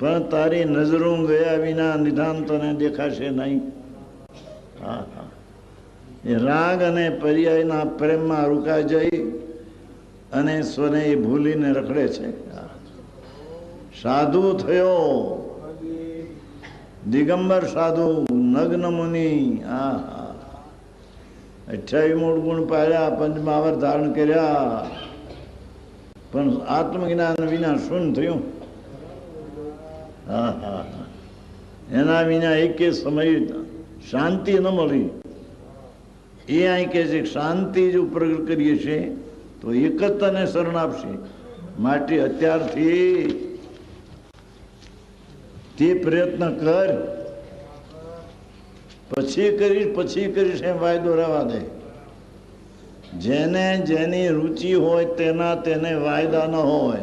પણ તારી નજરું ગયા વિના નિધાન તને દેખાશે નહીં. હા હા, એ રાગ અને પર્યાયના પ્રેમમાં રૂકાઈ જઈ અને સ્વને ભૂલીને રખડે છે. સાધુ થયો, દિગંબર સાધુ, નગ્ન મુનિ. હા હા, 28 મૂળ ગુણ પાડ્યા, પંચમહાવર ધારણ કર્યા, પણ આત્મજ્ઞાન વિના શું થયું? હા હા હા, એના વિના એક સમય શાંતિ ન મળી. એ અહીં કે છે શાંતિ જો પ્રગટ કરીએ છીએ તો એક જ તને શરણ આપશે. માટે અત્યારથી તે પ્રયત્ન કર. પછી કરીશ એમ વાયદો રહેવા દે. જેને જેની રુચિ હોય તેને વાયદા ન હોય.